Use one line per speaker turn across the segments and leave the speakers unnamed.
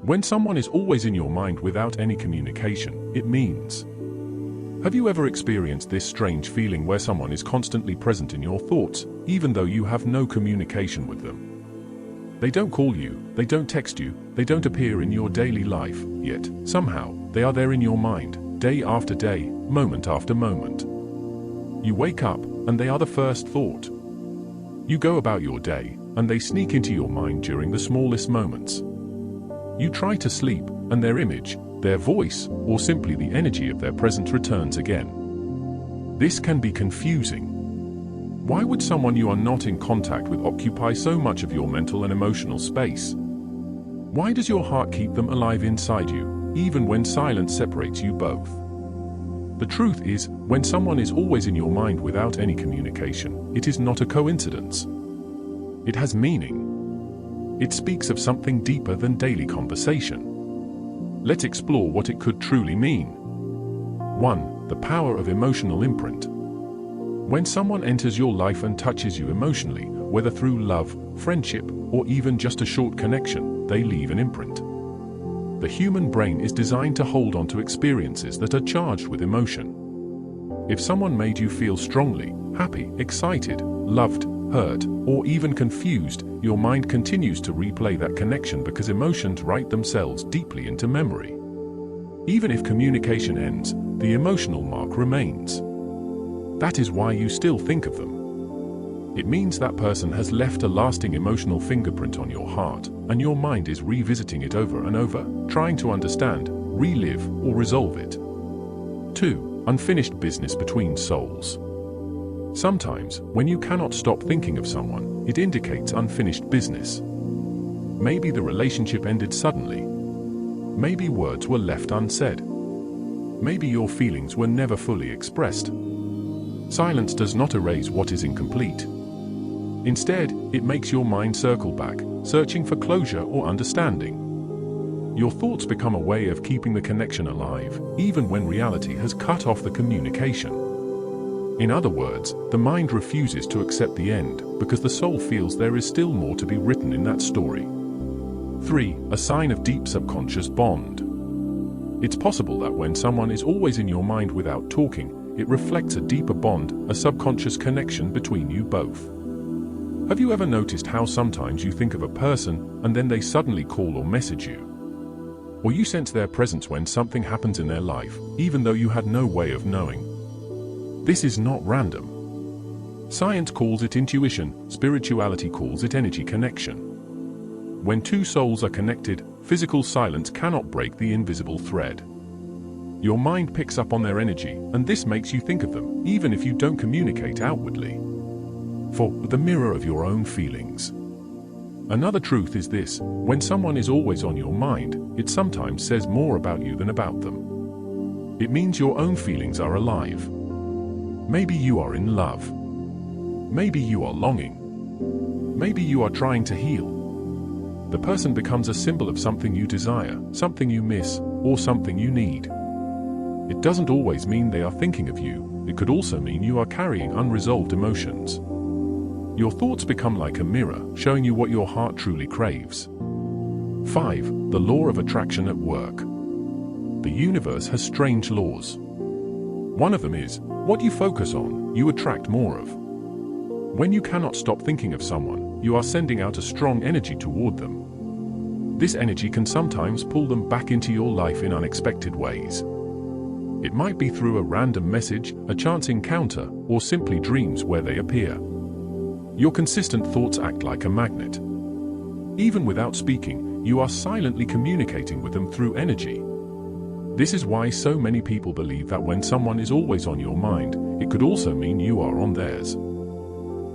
When someone is always in your mind without any communication, it means... Have you ever experienced this strange feeling where someone is constantly present in your thoughts, even though you have no communication with them? They don't call you, they don't text you, they don't appear in your daily life, yet, somehow, they are there in your mind, day after day, moment after moment. You wake up, and they are the first thought. You go about your day, and they sneak into your mind during the smallest moments. You try to sleep, and their image, their voice, or simply the energy of their presence returns again. This can be confusing. Why would someone you are not in contact with occupy so much of your mental and emotional space? Why does your heart keep them alive inside you, even when silence separates you both? The truth is, when someone is always in your mind without any communication, it is not a coincidence. It has meaning. It speaks of something deeper than daily conversation. Let's explore what it could truly mean. 1. The power of emotional imprint. When someone enters your life and touches you emotionally, whether through love, friendship, or even just a short connection, they leave an imprint. The human brain is designed to hold on to experiences that are charged with emotion. If someone made you feel strongly, happy, excited, loved, hurt, or even confused, your mind continues to replay that connection because emotions write themselves deeply into memory. Even if communication ends, the emotional mark remains. That is why you still think of them. It means that person has left a lasting emotional fingerprint on your heart, and your mind is revisiting it over and over, trying to understand, relive, or resolve it. 2. Unfinished business between souls. Sometimes, when you cannot stop thinking of someone, it indicates unfinished business. Maybe the relationship ended suddenly. Maybe words were left unsaid. Maybe your feelings were never fully expressed. Silence does not erase what is incomplete. Instead, it makes your mind circle back, searching for closure or understanding. Your thoughts become a way of keeping the connection alive, even when reality has cut off the communication. In other words, the mind refuses to accept the end because the soul feels there is still more to be written in that story. 3. A sign of deep subconscious bond. It's possible that when someone is always in your mind without talking, it reflects a deeper bond, a subconscious connection between you both. Have you ever noticed how sometimes you think of a person and then they suddenly call or message you? Or you sense their presence when something happens in their life, even though you had no way of knowing? This is not random. Science calls it intuition, spirituality calls it energy connection. When two souls are connected, physical silence cannot break the invisible thread. Your mind picks up on their energy, and this makes you think of them, even if you don't communicate outwardly. 4. The mirror of your own feelings. Another truth is this: when someone is always on your mind, it sometimes says more about you than about them. It means your own feelings are alive. Maybe you are in love. Maybe you are longing. Maybe you are trying to heal. The person becomes a symbol of something you desire, something you miss, or something you need. It doesn't always mean they are thinking of you. It could also mean you are carrying unresolved emotions. Your thoughts become like a mirror, showing you what your heart truly craves. 5. The law of attraction at work. The universe has strange laws. One of them is, what you focus on, you attract more of. When you cannot stop thinking of someone, you are sending out a strong energy toward them. This energy can sometimes pull them back into your life in unexpected ways. It might be through a random message, a chance encounter, or simply dreams where they appear. Your consistent thoughts act like a magnet. Even without speaking, you are silently communicating with them through energy. This is why so many people believe that when someone is always on your mind, it could also mean you are on theirs.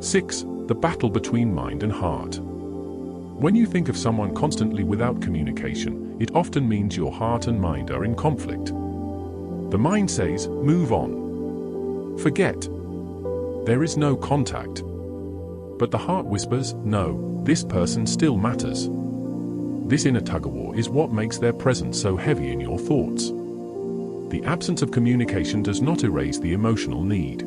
6. The battle between mind and heart. When you think of someone constantly without communication, it often means your heart and mind are in conflict. The mind says, move on. Forget. There is no contact. But the heart whispers, no, this person still matters. This inner tug-of-war is what makes their presence so heavy in your thoughts. The absence of communication does not erase the emotional need.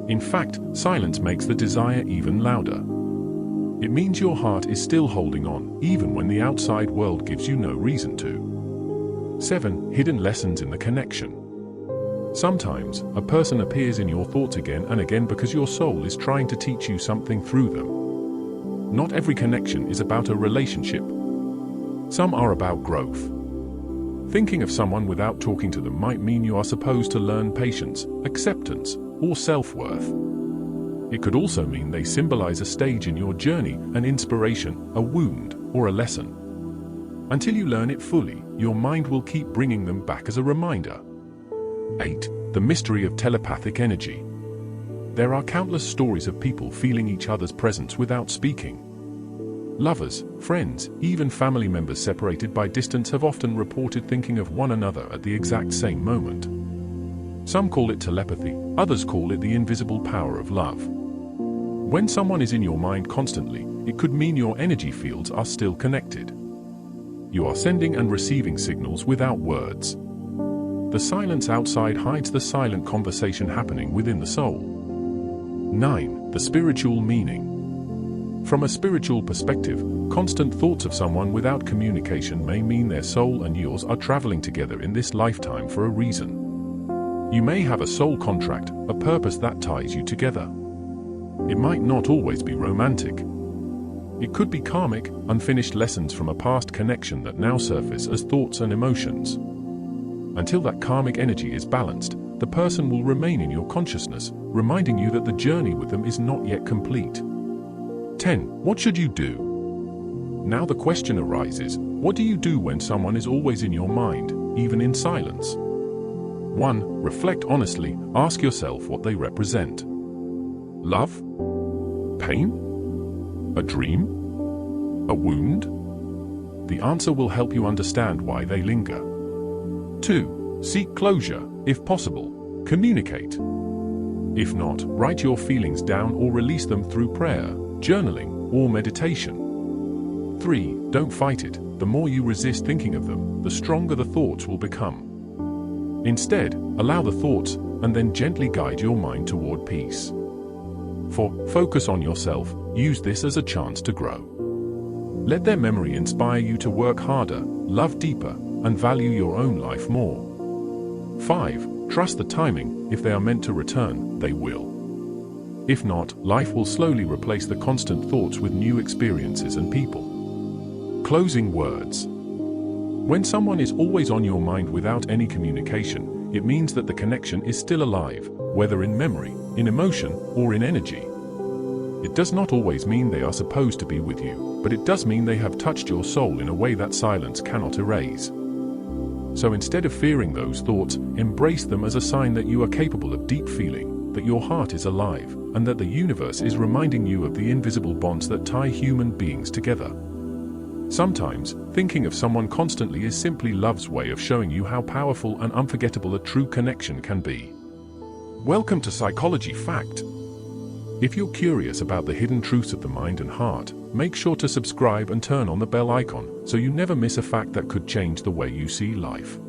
In fact, silence makes the desire even louder. It means your heart is still holding on, even when the outside world gives you no reason to. 7. Hidden lessons in the connection. Sometimes, a person appears in your thoughts again and again because your soul is trying to teach you something through them. Not every connection is about a relationship. Some are about growth. Thinking of someone without talking to them might mean you are supposed to learn patience, acceptance, or self-worth. It could also mean they symbolize a stage in your journey, an inspiration, a wound, or a lesson. Until you learn it fully, your mind will keep bringing them back as a reminder. 8. The mystery of telepathic energy. There are countless stories of people feeling each other's presence without speaking. Lovers, friends, even family members separated by distance have often reported thinking of one another at the exact same moment. Some call it telepathy, others call it the invisible power of love. When someone is in your mind constantly, it could mean your energy fields are still connected. You are sending and receiving signals without words. The silence outside hides the silent conversation happening within the soul. 9. The spiritual meaning. From a spiritual perspective, constant thoughts of someone without communication may mean their soul and yours are traveling together in this lifetime for a reason. You may have a soul contract, a purpose that ties you together. It might not always be romantic. It could be karmic, unfinished lessons from a past connection that now surface as thoughts and emotions. Until that karmic energy is balanced, the person will remain in your consciousness, reminding you that the journey with them is not yet complete. 10. What should you do? Now the question arises, what do you do when someone is always in your mind, even in silence? 1. Reflect honestly, ask yourself what they represent. Love? Pain? A dream? A wound? The answer will help you understand why they linger. 2. Seek closure, if possible. Communicate. If not, write your feelings down or release them through prayer, journaling, or meditation. 3. Don't fight it. The more you resist thinking of them, the stronger the thoughts will become. Instead, allow the thoughts, and then gently guide your mind toward peace. 4. Focus on yourself. Use this as a chance to grow. Let their memory inspire you to work harder, love deeper, and value your own life more. 5. Trust the timing. If they are meant to return, they will. If not, life will slowly replace the constant thoughts with new experiences and people. Closing words. When someone is always on your mind without any communication, it means that the connection is still alive, whether in memory, in emotion, or in energy. It does not always mean they are supposed to be with you, but it does mean they have touched your soul in a way that silence cannot erase. So instead of fearing those thoughts, embrace them as a sign that you are capable of deep feeling, that your heart is alive, and that the universe is reminding you of the invisible bonds that tie human beings together. Sometimes, thinking of someone constantly is simply love's way of showing you how powerful and unforgettable a true connection can be. Welcome to Psychology Fact. If you're curious about the hidden truths of the mind and heart, make sure to subscribe and turn on the bell icon so you never miss a fact that could change the way you see life.